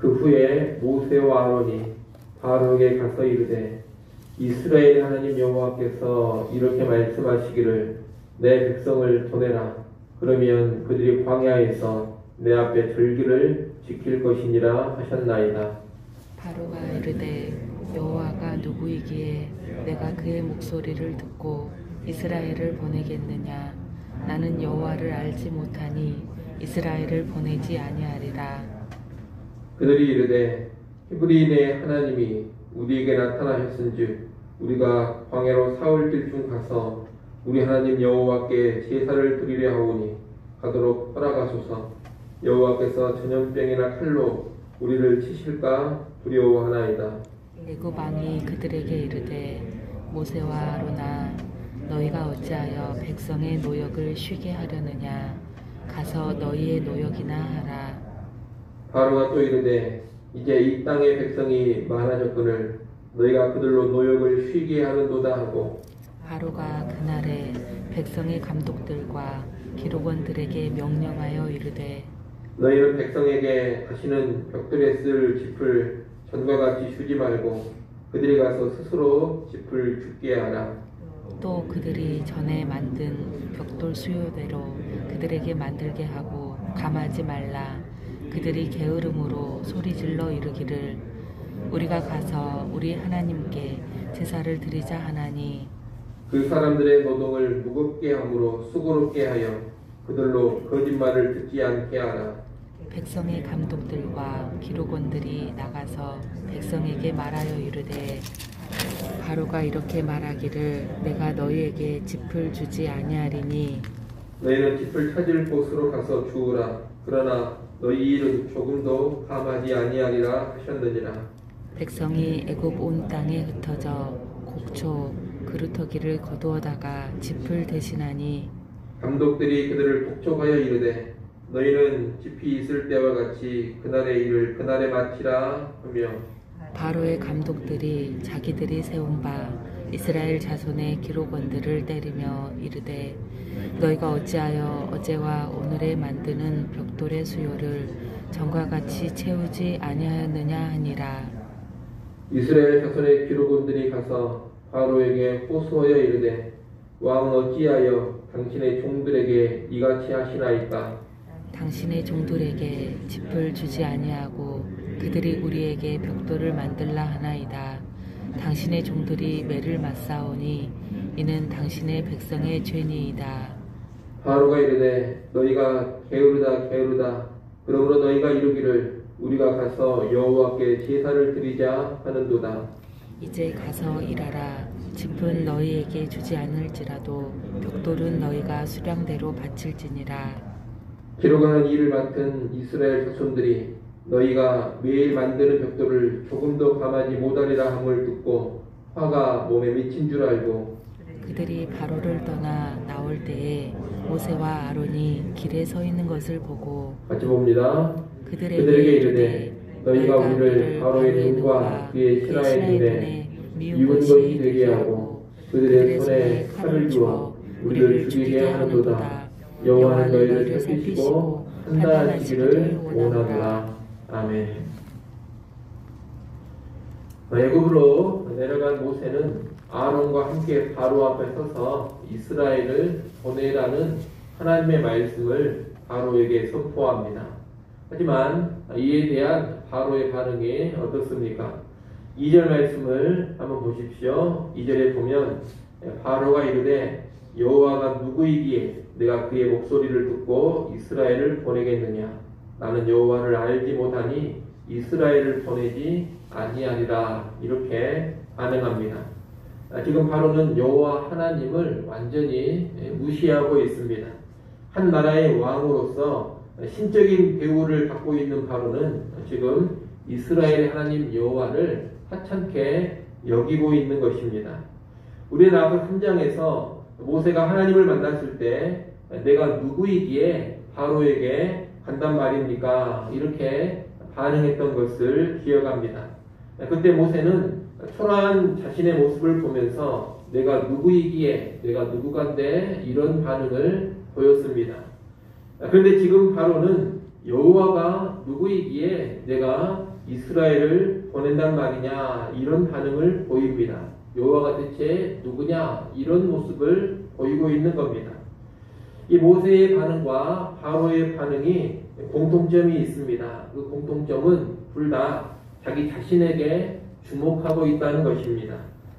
그 후에 모세와 아론이 바로에게 가서 이르되 이스라엘 하나님 여호와께서 이렇게 말씀하시기를 내 백성을 보내라. 그러면 그들이 광야에서 내 앞에 절기를 지킬 것이니라 하셨나이다. 바로가 이르되 여호와가 누구이기에 내가 그의 목소리를 듣고 이스라엘을 보내겠느냐. 나는 여호와를 알지 못하니 이스라엘을 보내지 아니하리라. 그들이 이르되 히브리인의 하나님이 우리에게 나타나셨은즉 우리가 광야로 사흘길 중 가서 우리 하나님 여호와께 제사를 드리려 하오니 가도록 허락하소서. 여호와께서 전염병이나 칼로 우리를 치실까 두려워하나이다. 애굽 왕이 그들에게 이르되 모세와 아론아 너희가 어찌하여 백성의 노역을 쉬게 하려느냐. 가서 너희의 노역이나 하라. 바로가 또 이르되 이제 이 땅의 백성이 많아졌거늘 너희가 그들로 노역을 쉬게 하는도다 하고 바로가 그날에 백성의 감독들과 기록원들에게 명령하여 이르되 너희는 백성에게 다시는 벽돌에 쓸 짚을 전과 같이 주지 말고 그들이 가서 스스로 짚을 줍게 하라. 또 그들이 전에 만든 벽돌 수요대로 그들에게 만들게 하고 감하지 말라. 그들이 게으름으로 소리질러 이르기를 우리가 가서 우리 하나님께 제사를 드리자 하나니 그 사람들의 노동을 무겁게 함으로 수고롭게 하여 그들로 거짓말을 듣지 않게 하라. 백성의 감독들과 기록원들이 나가서 백성에게 말하여 이르되 바로가 이렇게 말하기를 내가 너희에게 짚을 주지 아니하리니 너희는 짚을 찾을 곳으로 가서 주우라. 그러나 너희 일은 조금도 감하지 아니하리라 하셨느니라. 백성이 애굽 온 땅에 흩어져 곡초 그루터기를 거두어다가 짚을 대신하니 감독들이 그들을 독촉하여 이르되 너희는 짚이 있을 때와 같이 그날의 일을 그날에 마치라 하며 바로의 감독들이 자기들이 세운 바 이스라엘 자손의 기록원들을 때리며 이르되 너희가 어찌하여 어제와 오늘에 만드는 벽돌의 수요를 전과 같이 채우지 아니하였느냐 하니라. 이스라엘 자손의 기록원들이 가서 바로에게 호소하여 이르되 왕은 어찌하여 당신의 종들에게 이같이 하시나이까. 당신의 종들에게 짚을 주지 아니하고 그들이 우리에게 벽돌을 만들라 하나이다. 당신의 종들이 매를 맞사오니 이는 당신의 백성의 죄니이다. 바로가 이르되 너희가 게으르다. 그러므로 너희가 이르기를 우리가 가서 여호와께 제사를 드리자 하는도다. 이제 가서 일하라. 짚은 너희에게 주지 않을지라도 벽돌은 너희가 수량대로 바칠지니라. 기록하는 일을 맡은 이스라엘 자손들이 너희가 매일 만드는 벽돌을 조금도 감하지 못하리라 함을 듣고 화가 몸에 미친 줄 알고 그들이 바로를 떠나 나올 때에 모세와 아론이 길에 서 있는 것을 보고 같이 봅니다. 그들에게 이르되 너희가 우리를 바로의 눈과 그의 신하의 눈에 미운 것이 되게 하고 그들의 손에 칼을 주어 우리를 죽이게 하는도다. 여호와는 너희를 살피시고 판단하시기를 원하노라. 아멘. 애굽으로 내려간 모세는 아론과 함께 바로 앞에 서서 이스라엘을 보내라는 하나님의 말씀을 바로에게 선포합니다. 하지만 이에 대한 바로의 반응이 어떻습니까? 2절 말씀을 한번 보십시오. 2절에 보면 바로가 이르되 여호와가 누구이기에 내가 그의 목소리를 듣고 이스라엘을 보내겠느냐. 나는 여호와를 알지 못하니 이스라엘을 보내지 아니하리라. 이렇게 반응합니다. 지금 바로는 여호와 하나님을 완전히 무시하고 있습니다. 한 나라의 왕으로서 신적인 배우를 갖고 있는 바로는 지금 이스라엘의 하나님 여호와를 하찮게 여기고 있는 것입니다. 우리 나아가 3장에서 모세가 하나님을 만났을 때 내가 누구이기에 바로에게 간단 말입니까? 이렇게 반응했던 것을 기억합니다. 그때 모세는 초라한 자신의 모습을 보면서 내가 누구이기에 내가 누구간데 이런 반응을 보였습니다. 그런데 지금 바로는 여호와가 누구이기에 내가 이스라엘을 보낸단 말이냐 이런 반응을 보입니다. 여호와가 대체 누구냐 이런 모습을 보이고 있는 겁니다. 이 모세의 반응과 바로의 반응이 공통점이 있습니다. 그 공통점은 둘 다 자기 자신에게 주목하고 있다는 것입니다.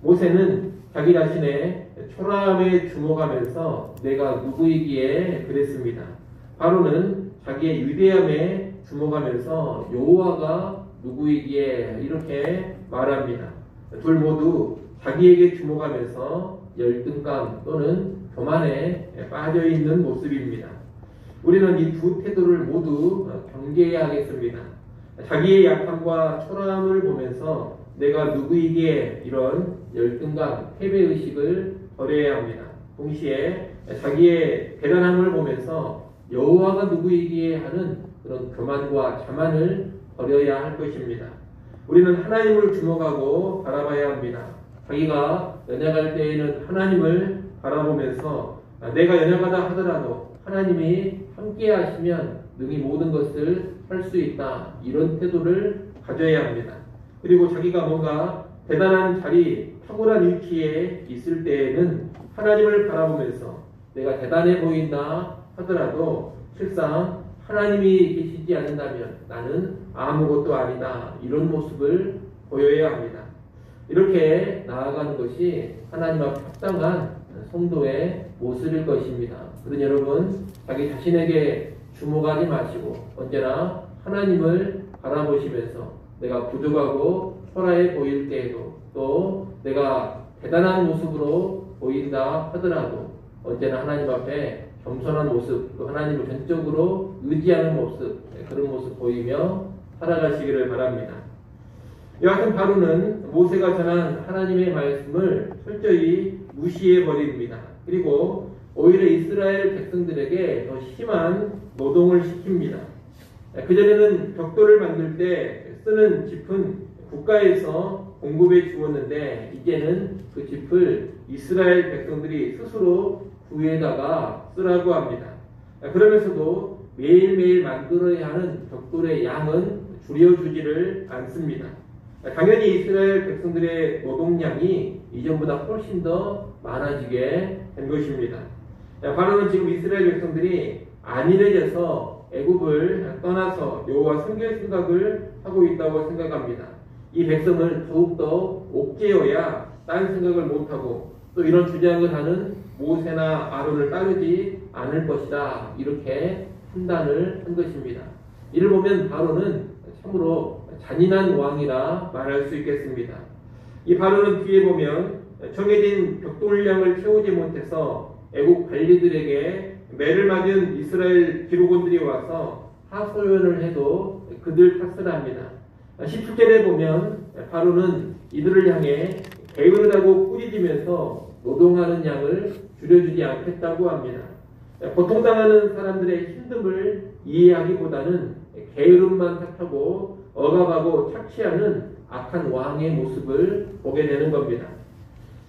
모세는 자기 자신의 초라함에 주목하면서 내가 누구이기에 그랬습니다. 바로는 자기의 위대함에 주목하면서 여호와가 누구이기에 이렇게 말합니다. 둘 모두 자기에게 주목하면서 열등감 또는 교만에 빠져 있는 모습입니다. 우리는 이 두 태도를 모두 경계해야 하겠습니다. 자기의 약함과 초라함을 보면서 내가 누구이기에 이런 열등감, 패배의식을 버려야 합니다. 동시에 자기의 대단함을 보면서 여호와가 누구이기에 하는 그런 교만과 자만을 버려야 할 것입니다. 우리는 하나님을 주목하고 바라봐야 합니다. 자기가 연약할 때에는 하나님을 바라보면서 내가 연약하다 하더라도 하나님이 함께 하시면 능히 모든 것을 할 수 있다. 이런 태도를 가져야 합니다. 그리고 자기가 뭔가 대단한 자리, 탁월한 위치에 있을 때에는 하나님을 바라보면서 내가 대단해 보인다 하더라도 실상 하나님이 계시지 않는다면 나는 아무것도 아니다. 이런 모습을 보여야 합니다. 이렇게 나아가는 것이 하나님 앞에 합당한 성도의 모습일 것입니다. 그러니 여러분 자기 자신에게 주목하지 마시고 언제나 하나님을 바라보시면서 내가 부족하고 초라해 보일 때에도 또 내가 대단한 모습으로 보인다 하더라도 언제나 하나님 앞에 겸손한 모습 또 하나님을 전적으로 의지하는 모습 그런 모습 보이며 살아가시기를 바랍니다. 여하튼 바로는 모세가 전한 하나님의 말씀을 철저히 무시해 버립니다. 그리고 오히려 이스라엘 백성들에게 더 심한 노동을 시킵니다. 그전에는 벽돌을 만들 때 쓰는 짚은 국가에서 공급해 주었는데 이제는 그 짚을 이스라엘 백성들이 스스로 구해다가 쓰라고 합니다. 그러면서도 매일매일 만들어야 하는 벽돌의 양은 줄여주지를 않습니다. 당연히 이스라엘 백성들의 노동량이 이전보다 훨씬 더 많아지게 된 것입니다. 바로는 지금 이스라엘 백성들이 안일해져서 애굽을 떠나서 여호와 섬길 생각을 하고 있다고 생각합니다. 이 백성을 더욱더 옥죄어야 딴 생각을 못하고 또 이런 주장을 하는 모세나 아론을 따르지 않을 것이다. 이렇게 판단을 한 것입니다. 이를 보면 바로는 참으로 잔인한 왕이라 말할 수 있겠습니다. 이 바로는 뒤에 보면 정해진 벽돌량을 채우지 못해서 애국 관리들에게 매를 맞은 이스라엘 기록원들이 와서 하소연을 해도 그들 탓을 합니다. 17절에 보면 바로는 이들을 향해 게으르다고 꾸짖으면서 노동하는 양을 줄여주지 않겠다고 합니다. 고통당하는 사람들의 힘듦을 이해하기보다는 게으름만 탓하고 억압하고 착취하는 악한 왕의 모습을 보게 되는 겁니다.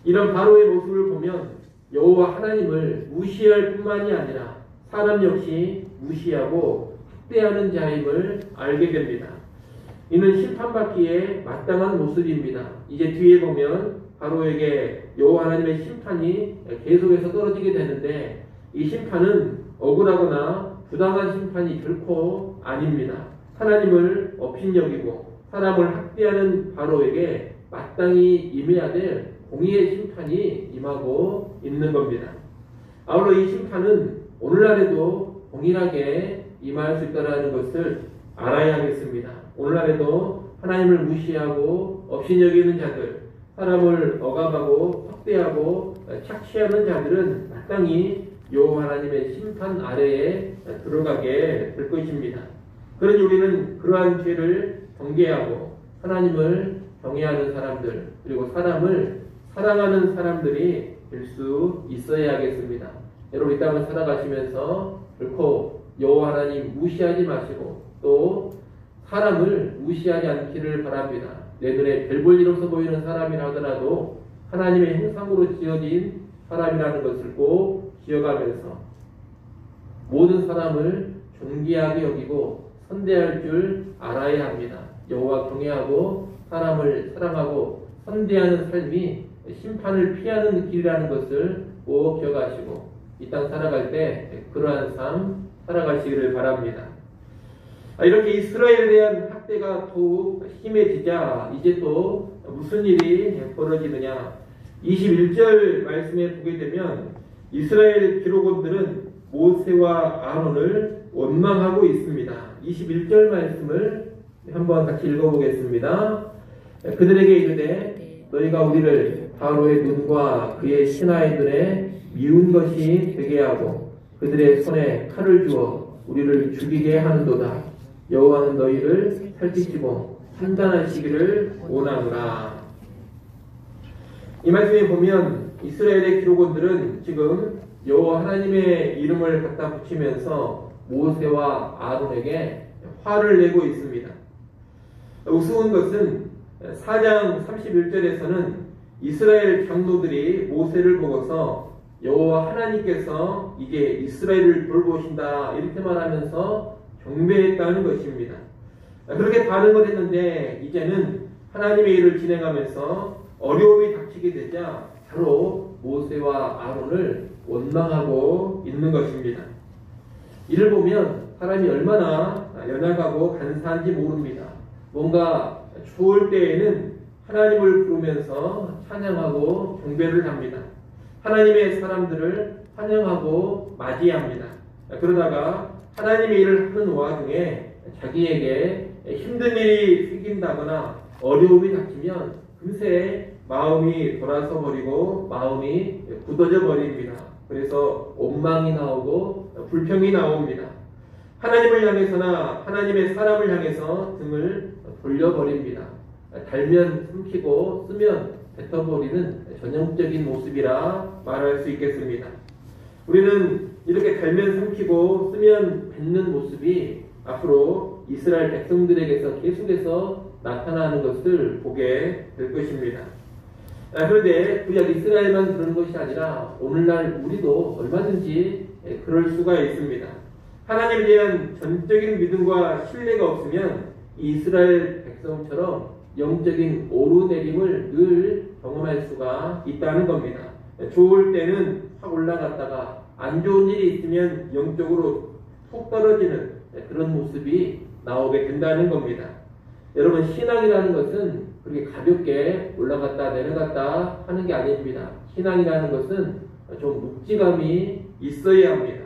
이런 바로의 모습을 보면 여호와 하나님을 무시할 뿐만이 아니라 사람 역시 무시하고 학대하는 자임을 알게 됩니다. 이는 심판받기에 마땅한 모습입니다. 이제 뒤에 보면 바로에게 여호와 하나님의 심판이 계속해서 떨어지게 되는데 이 심판은 억울하거나 부당한 심판이 결코 아닙니다. 하나님을 업신여기고 사람을 학대하는 바로에게 마땅히 임해야 될 공의의 심판이 임하고 있는 겁니다. 아울러 이 심판은 오늘날에도 동일하게 임할 수 있다는 것을 알아야 하겠습니다. 오늘날에도 하나님을 무시하고 업신여기는 자들, 사람을 억압하고 학대하고 착취하는 자들은 마땅히 여호와 하나님의 심판 아래에 들어가게 될 것입니다. 그러니 우리는 그러한 죄를 경계하고 하나님을 경외하는 사람들 그리고 사람을 사랑하는 사람들이 될 수 있어야 하겠습니다. 여러분 이 땅을 살아가시면서 결코 여호와 하나님 무시하지 마시고 또 사람을 무시하지 않기를 바랍니다. 내 눈에 별 볼 일 없어 보이는 사람이라 하더라도 하나님의 형상으로 지어진 사람이라는 것을 꼭 기억하면서 모든 사람을 존귀하게 여기고 선대할 줄 알아야 합니다. 여호와 경외하고 사람을 사랑하고 선대하는 삶이 심판을 피하는 길이라는 것을 꼭 기억하시고 이 땅 살아갈 때 그러한 삶 살아가시기를 바랍니다. 이렇게 이스라엘에 대한 학대가 더욱 심해지자 이제 또 무슨 일이 벌어지느냐. 21절 말씀에 보게 되면 이스라엘 기록원들은 모세와 아론을 원망하고 있습니다. 21절 말씀을 한번 같이 읽어보겠습니다. 그들에게 이르되 너희가 우리를 바로의 눈과 그의 신하의 눈에 미운 것이 되게 하고 그들의 손에 칼을 주어 우리를 죽이게 하는도다. 여호와는 너희를 살피시고 판단하시기를 원하노라. 이 말씀에 보면 이스라엘의 기록원들은 지금 여호와 하나님의 이름을 갖다 붙이면서 모세와 아론에게 화를 내고 있습니다. 우스운 것은 4장 31절에서는 이스라엘 장로들이 모세를 보고서 여호와 하나님께서 이제 이스라엘을 돌보신다 이렇게 말하면서 경배했다는 것입니다. 그렇게 반응을 했는데 이제는 하나님의 일을 진행하면서 어려움이 닥치게 되자 바로 모세와 아론을 원망하고 있는 것입니다. 이를 보면 사람이 얼마나 연약하고 간사한지 모릅니다. 뭔가 추울 때에는 하나님을 부르면서 찬양하고 경배를 합니다. 하나님의 사람들을 환영하고 맞이합니다. 그러다가 하나님의 일을 하는 와중에 자기에게 힘든 일이 생긴다거나 어려움이 닥치면 금세 마음이 돌아서 버리고 마음이 굳어져 버립니다. 그래서 원망이 나오고 불평이 나옵니다. 하나님을 향해서나 하나님의 사람을 향해서 등을 돌려버립니다. 달면 숨기고 쓰면 뱉어버리는 전형적인 모습이라 말할 수 있겠습니다. 우리는 이렇게 달면 삼키고 쓰면 뱉는 모습이 앞으로 이스라엘 백성들에게서 계속해서 나타나는 것을 보게 될 것입니다. 그런데 구약 이스라엘만 그런 것이 아니라 오늘날 우리도 얼마든지 그럴 수가 있습니다. 하나님에 대한 전적인 믿음과 신뢰가 없으면 이 이스라엘 백성처럼 영적인 오르내림을 늘 경험할 수가 있다는 겁니다. 좋을 때는 확 올라갔다가 안 좋은 일이 있으면 영적으로 푹 떨어지는 그런 모습이 나오게 된다는 겁니다. 여러분, 신앙이라는 것은 그렇게 가볍게 올라갔다 내려갔다 하는 게 아닙니다. 신앙이라는 것은 좀 묵직함이 있어야 합니다.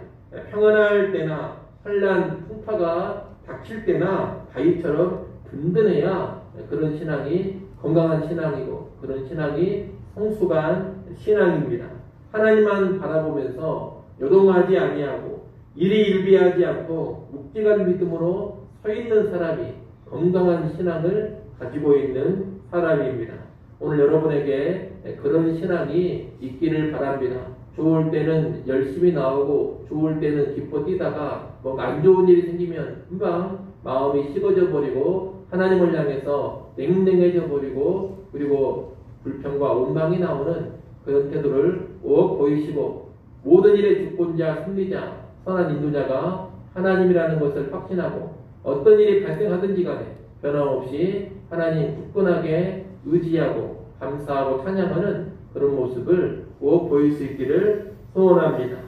평안할 때나 환난 풍파가 닥칠 때나 바위처럼 든든해야 그런 신앙이 건강한 신앙이고 그런 신앙이 성숙한 신앙입니다. 하나님만 바라보면서 요동하지 아니하고 일희일비하지 않고 묵직한 믿음으로 서 있는 사람이 건강한 신앙을 가지고 있는 사람입니다. 오늘 여러분에게 그런 신앙이 있기를 바랍니다. 좋을 때는 열심히 나오고 좋을 때는 기뻐 뛰다가 뭔가 안 좋은 일이 생기면 금방 마음이 식어져 버리고 하나님을 향해서 냉랭해져 버리고 그리고 불평과 원망이 나오는 그런 태도를 꼭 보이시고 모든 일의 주권자 승리자 선한 인도자가 하나님이라는 것을 확신하고 어떤 일이 발생하든지 간에 변함없이 하나님 굳건하게 의지하고 감사하고 찬양하는 그런 모습을 꼭 보일 수 있기를 소원합니다.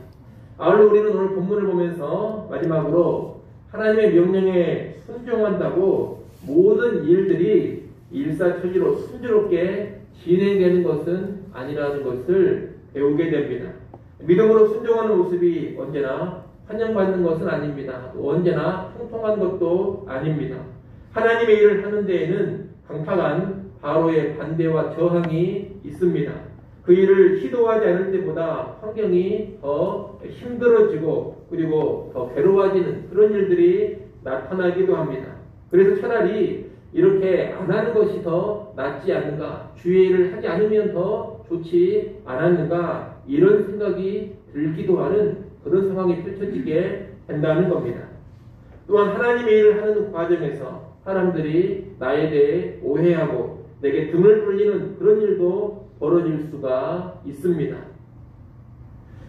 아울러 우리는 오늘 본문을 보면서 마지막으로 하나님의 명령에 순종한다고 모든 일들이 일사천리로 순조롭게 진행되는 것은 아니라는 것을 배우게 됩니다. 믿음으로 순종하는 모습이 언제나 환영받는 것은 아닙니다. 언제나 통통한 것도 아닙니다. 하나님의 일을 하는 데에는 강팍한 바로의 반대와 저항이 있습니다. 그 일을 시도하지 않을 때보다 환경이 더 힘들어지고 그리고 더 괴로워지는 그런 일들이 나타나기도 합니다. 그래서 차라리 이렇게 안 하는 것이 더 낫지 않는가, 주의 일을 하지 않으면 더 좋지 않았는가 이런 생각이 들기도 하는 그런 상황이 펼쳐지게 된다는 겁니다. 또한 하나님의 일을 하는 과정에서 사람들이 나에 대해 오해하고 내게 등을 돌리는 그런 일도 벌어질 수가 있습니다.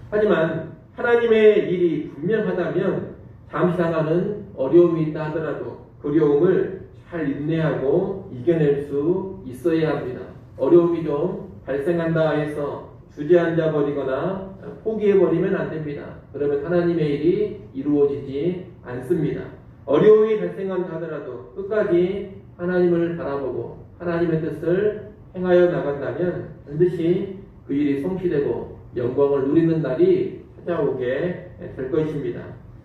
하지만 하나님의 일이 분명하다면 잠시 당하는 어려움이 있다 하더라도 그 어려움을 잘 인내하고 이겨낼 수 있어야 합니다. 어려움이 좀 발생한다 해서 주저앉아 버리거나 포기해 버리면 안 됩니다. 그러면 하나님의 일이 이루어지지 않습니다. 어려움이 발생한다 하더라도 끝까지 하나님을 바라보고 하나님의 뜻을 행하여 나간다면 반드시 그 일이 성취되고 영광을 누리는 날이 찾아오게 될 것입니다.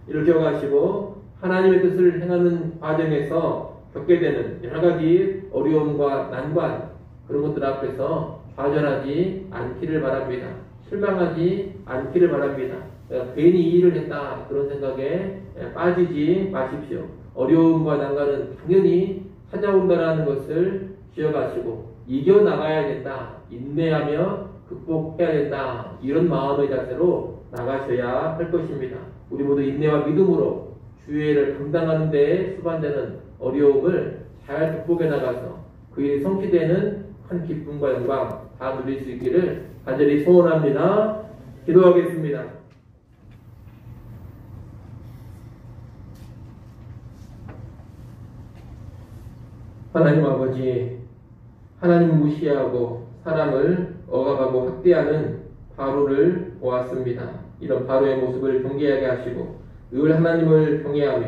이를 기억하시고 하나님의 뜻을 행하는 과정에서 겪게 되는 여러 가지 어려움과 난관, 그런 것들 앞에서 좌절하지 않기를 바랍니다. 실망하지 않기를 바랍니다. 괜히 이 일을 했다 그런 생각에 빠지지 마십시오. 어려움과 난관은 당연히 찾아온다는 것을 기억하시고 이겨나가야 된다, 인내하며 극복해야 된다, 이런 마음의 자세로 나가셔야 할 것입니다. 우리 모두 인내와 믿음으로 주의 일을 감당하는 데 수반되는 어려움을 잘 극복해 나가서 그 일이 성취되는 큰 기쁨과 영광 다 누릴 수 있기를 간절히 소원합니다. 기도하겠습니다. 하나님 아버지, 하나님을 무시하고 사람을 억압하고 학대하는 바로를 보았습니다. 이런 바로의 모습을 경계하게 하시고 늘 하나님을 경외하며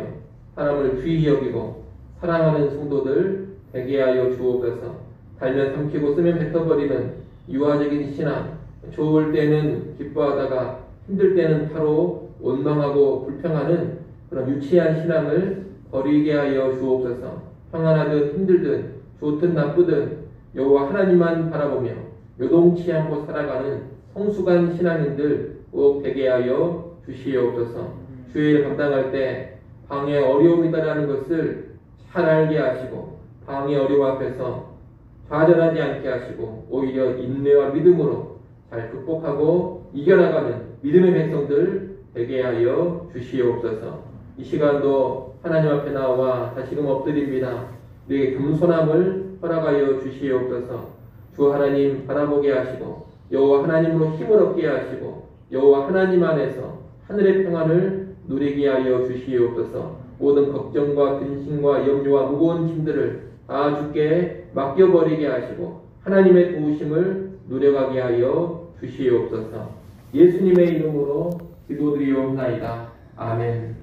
사람을 귀히 여기고 사랑하는 성도들 되게 하여 주옵소서. 달면 삼키고 쓰면 뱉어버리는 유아적인 신앙, 좋을 때는 기뻐하다가 힘들 때는 바로 원망하고 불평하는 그런 유치한 신앙을 버리게 하여 주옵소서. 평안하든 힘들든 좋든 나쁘든 여호와 하나님만 바라보며 요동치 않고 살아가는 성숙한 신앙인들 꼭 되게 하여 주시옵소서. 주의 일 감당할 때 방에 어려움이다라는 것을 잘 알게 하시고 방의 어려움 앞에서 좌절하지 않게 하시고 오히려 인내와 믿음으로 잘 극복하고 이겨나가는 믿음의 백성들 되게 하여 주시옵소서. 이 시간도 하나님 앞에 나와 다시금 엎드립니다. 너에게 겸손함을 허락하여 주시옵소서. 주 하나님 바라보게 하시고 여호와 하나님으로 힘을 얻게 하시고 여호와 하나님 안에서 하늘의 평안을 누리게 하여 주시옵소서. 모든 걱정과 근심과 염려와 무거운 짐들을 다 주께 맡겨버리게 하시고 하나님의 도우심을 누려가게 하여 주시옵소서. 예수님의 이름으로 기도드리옵나이다. 아멘.